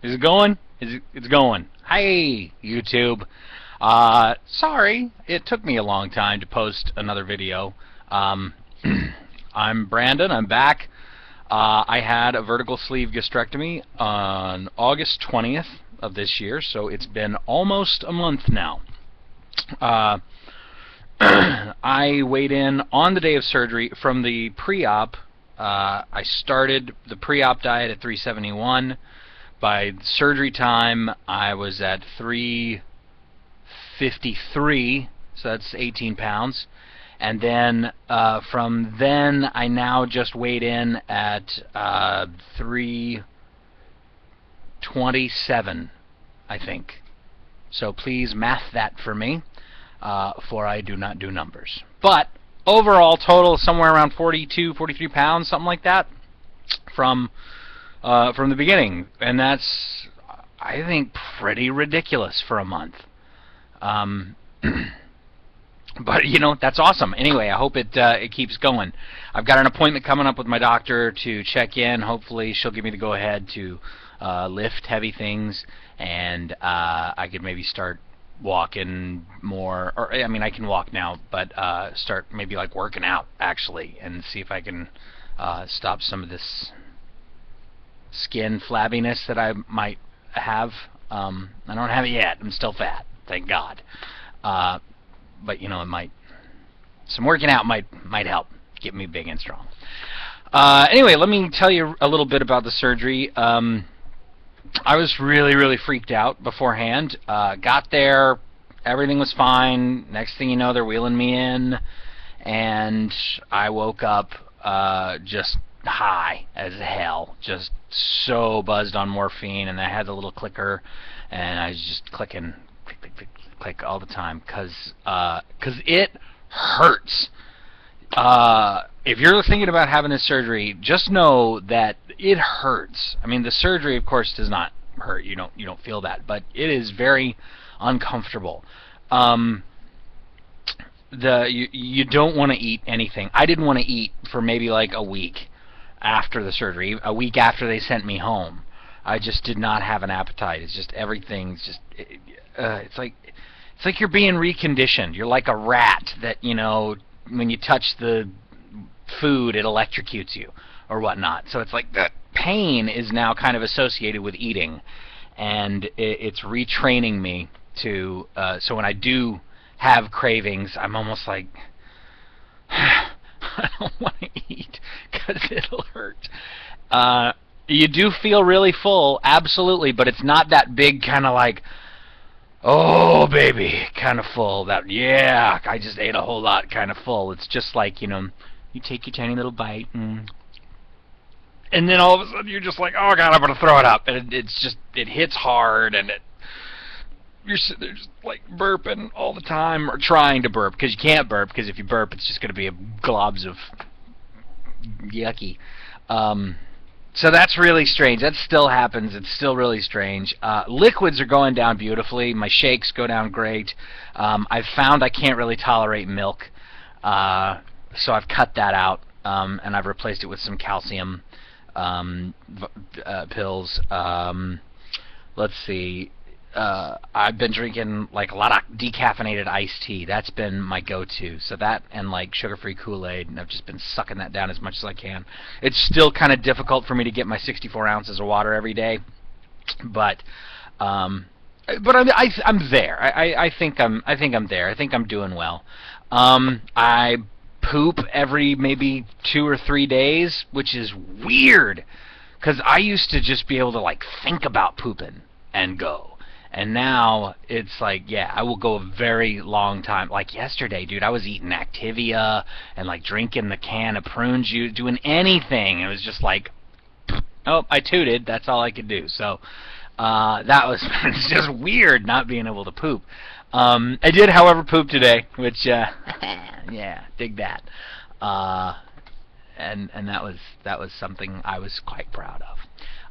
Is it going? It's going. Hey, YouTube. Sorry, it took me a long time to post another video. I'm Brandon. I'm back. I had a vertical sleeve gastrectomy on August 20th of this year, so it's been almost a month now. I weighed in on the day of surgery from the pre-op. I started the pre-op diet at 371. By surgery time, I was at 353, so that's 18 pounds. And then from then, I now just weighed in at 327, I think. So please math that for me, for I do not do numbers. But overall total, somewhere around 42, 43 pounds, something like that, from the beginning, and that's, I think, pretty ridiculous for a month. But you know, that's awesome. Anyway, I hope it keeps going. I've got an appointment coming up with my doctor to check in. Hopefully, she'll give me the go-ahead to lift heavy things, and I could maybe start walking more. Or I mean, I can walk now, but start maybe like working out actually, and see if I can stop some of this skin flabbiness that I might have. I don't have it yet. I'm still fat, thank God. But you know, it might. Some working out might help get me big and strong. Anyway, let me tell you a little bit about the surgery. I was really freaked out beforehand. Got there, everything was fine. Next thing you know, they're wheeling me in, and I woke up just high as hell, just so buzzed on morphine, and I had the little clicker, and I was just clicking, click all the time, cause it hurts. If you're thinking about having this surgery, just know that it hurts. I mean, the surgery, of course, does not hurt. You don't feel that, but it is very uncomfortable. You don't want to eat anything. I didn't want to eat for maybe like a week after the surgery, a week after they sent me home. I just did not have an appetite. It's just everything's just it's like you're being reconditioned. You're like a rat that, you know, when you touch the food, it electrocutes you or whatnot. So it's like the pain is now kind of associated with eating, and it's retraining me to so when I do have cravings, I'm almost like I don't want to eat because it'll hurt. You do feel really full, absolutely, but it's not that big kind of like, oh baby, kind of full. That, yeah, I just ate a whole lot kind of full. It's just like, you know, you take your tiny little bite, and then all of a sudden you're just like, oh God, I'm gonna throw it up, and it's just, it hits hard, and you're sitting there just like burping all the time, or trying to burp, because you can't burp, because if you burp, it's just gonna be a globs of yucky. So that's really strange. That still happens. It's still really strange. Liquids are going down beautifully. My shakes go down great. I've found I can't really tolerate milk, so I've cut that out, and I've replaced it with some calcium pills. Let's see. I've been drinking like a lot of decaffeinated iced tea. That's been my go-to. So that and like sugar-free Kool-Aid, and I've just been sucking that down as much as I can. It's still kind of difficult for me to get my 64 ounces of water every day, but I'm there. I think I'm there. I think I'm doing well. I poop every maybe 2 or 3 days, which is weird, because I used to just be able to like think about pooping and go. And now it's like, yeah, I will go a very long time. Like yesterday, dude, I was eating Activia and like drinking the can of prune juice, doing anything. It was just like, oh, I tooted. That's all I could do. So that was it's just weird not being able to poop. I did, however, poop today, which yeah, dig that. And that was something I was quite proud of.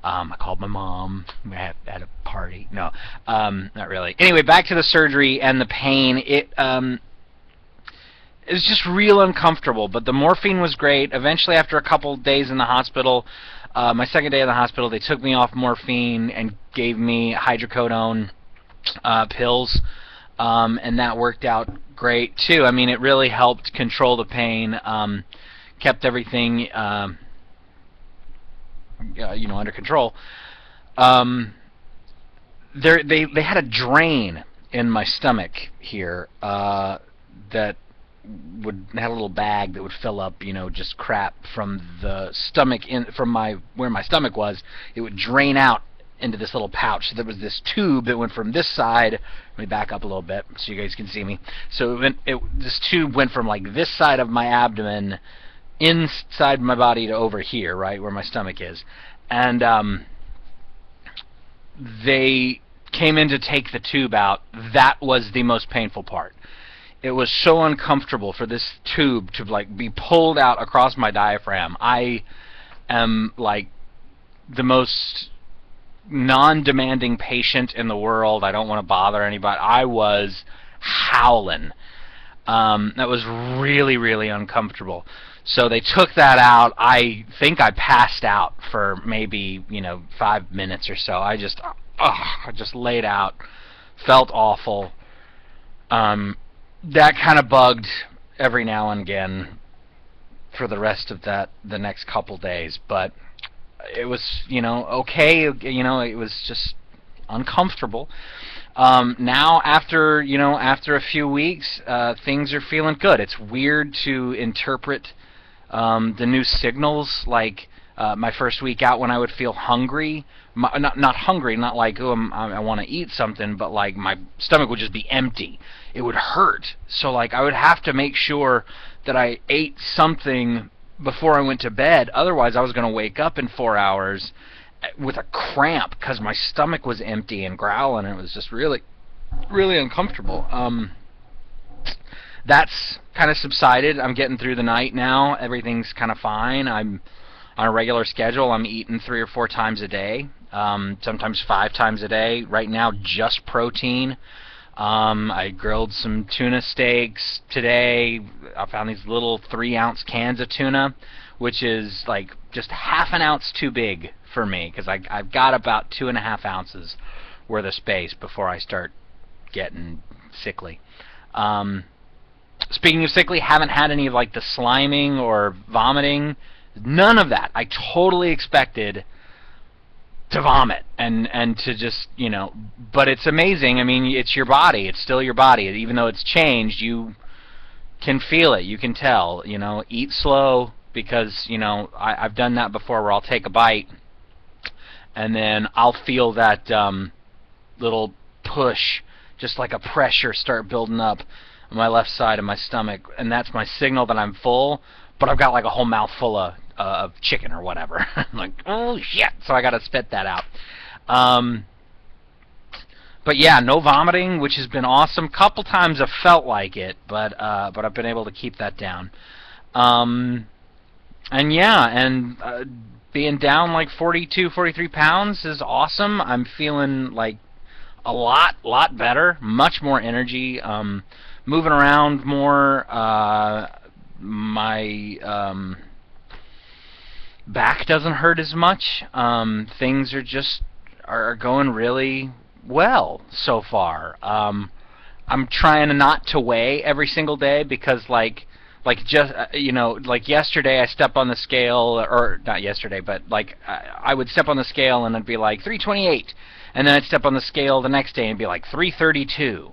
I called my mom. We had a party. No, not really. Anyway, back to the surgery and the pain. It was just real uncomfortable, but the morphine was great. Eventually, after a couple days in the hospital, My second day in the hospital, they took me off morphine and gave me hydrocodone pills, and that worked out great too. I mean, it really helped control the pain, kept everything under control. They had a drain in my stomach here that had a little bag that would fill up, just crap from the stomach where my stomach was. It would drain out into this little pouch. So there was this tube that went from this side. Let me back up a little bit so you guys can see me. So this tube went from like this side of my abdomen inside my body to over here, right where my stomach is. And they came in to take the tube out. That was the most painful part. It was so uncomfortable for this tube to like be pulled out across my diaphragm. I am like the most non-demanding patient in the world. I don't want to bother anybody. I was howling. That was really, really uncomfortable. So they took that out. I think I passed out for maybe 5 minutes or so. I just laid out, felt awful. That kind of bugged every now and again for the rest of the next couple days, but it was okay. It was just uncomfortable. Now after a few weeks, things are feeling good. It's weird to interpret the new signals, like my first week out when I would feel hungry, not hungry, not like I want to eat something, but like my stomach would just be empty. It would hurt. So like I would have to make sure that I ate something before I went to bed. Otherwise I was going to wake up in 4 hours with a cramp because my stomach was empty and growling. It was just really, really uncomfortable. That's kind of subsided. I'm getting through the night now. Everything's kind of fine. I'm on a regular schedule. I'm eating 3 or 4 times a day, sometimes 5 times a day. Right now, just protein. I grilled some tuna steaks today. I found these little 3-ounce cans of tuna, which is like just half an ounce too big for me because I've got about 2.5 ounces worth of space before I start getting sickly. Speaking of sickly, haven't had any of like the sliming or vomiting. None of that. I totally expected to vomit and to just, but it's amazing. I mean, it's your body. It's still your body. Even though it's changed, you can feel it. You can tell. Eat slow because, I've done that before where I'll take a bite and then I'll feel that little push, just like a pressure start building up on my left side of my stomach, and that's my signal that I'm full, but I've got like a whole mouthful of chicken or whatever. I'm like, oh shit, so I gotta spit that out. But yeah, no vomiting, which has been awesome. Couple times I've felt like it, but I've been able to keep that down. And yeah, being down like 42, 43 pounds is awesome. I'm feeling like a lot better, much more energy, moving around more. My back doesn't hurt as much. Things are going really well so far. I'm trying not to weigh every single day because like yesterday I step on the scale, or not yesterday, but like I would step on the scale and it'd be like 328, and then I'd step on the scale the next day and be like 332,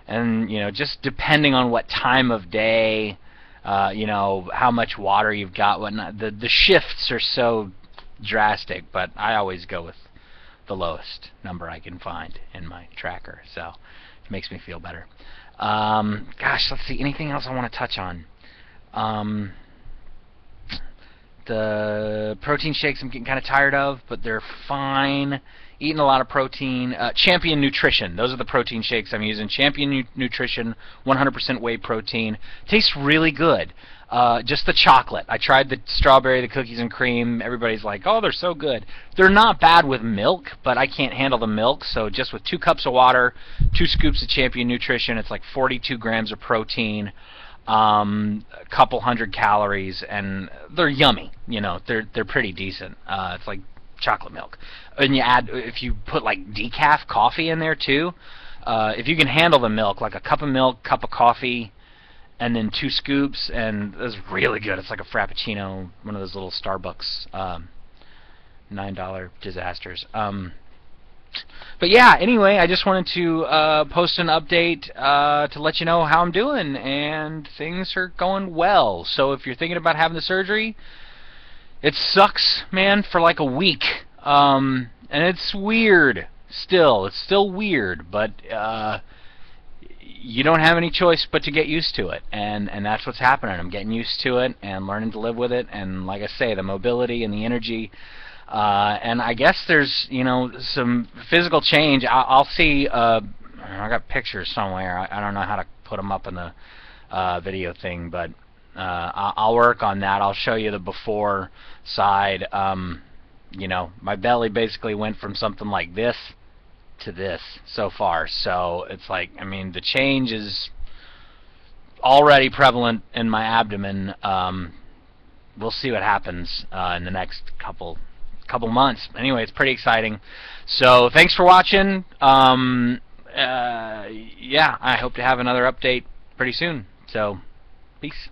and just depending on what time of day, how much water you've got, whatnot. The shifts are so drastic, but I always go with the lowest number I can find in my tracker, so it makes me feel better. Gosh, let's see, anything else I want to touch on? The protein shakes I'm getting kind of tired of, but they're fine. Eating a lot of protein. Champion Nutrition, those are the protein shakes I'm using. Champion Nutrition, 100% whey protein. Tastes really good. Just the chocolate. I tried the strawberry, the cookies and cream. Everybody's like, oh, they're so good. They're not bad with milk, but I can't handle the milk, so just with 2 cups of water, 2 scoops of Champion Nutrition, it's like 42 grams of protein. a couple hundred calories, and they're yummy. You know, they're pretty decent. It's like chocolate milk, and you add, if you put like decaf coffee in there too, if you can handle the milk, like a cup of milk, cup of coffee, and then 2 scoops, and it's really good. It's like a frappuccino, one of those little Starbucks $9 disasters. But yeah, anyway, I just wanted to post an update to let you know how I'm doing, and things are going well. So if you're thinking about having the surgery, it sucks, man, for like a week, and it's weird still. It's still weird, but you don't have any choice but to get used to it, and that's what's happening. I'm getting used to it and learning to live with it, and like I say, the mobility and the energy. And I guess there's, you know, some physical change. I'll see. I got pictures somewhere. I don't know how to put them up in the video thing, but I'll work on that. I'll show you the before side. You know, my belly basically went from something like this to this so far. So it's like, I mean, the change is already prevalent in my abdomen. We'll see what happens in the next couple months. Anyway, it's pretty exciting. So thanks for watching. Yeah, I hope to have another update pretty soon. So peace.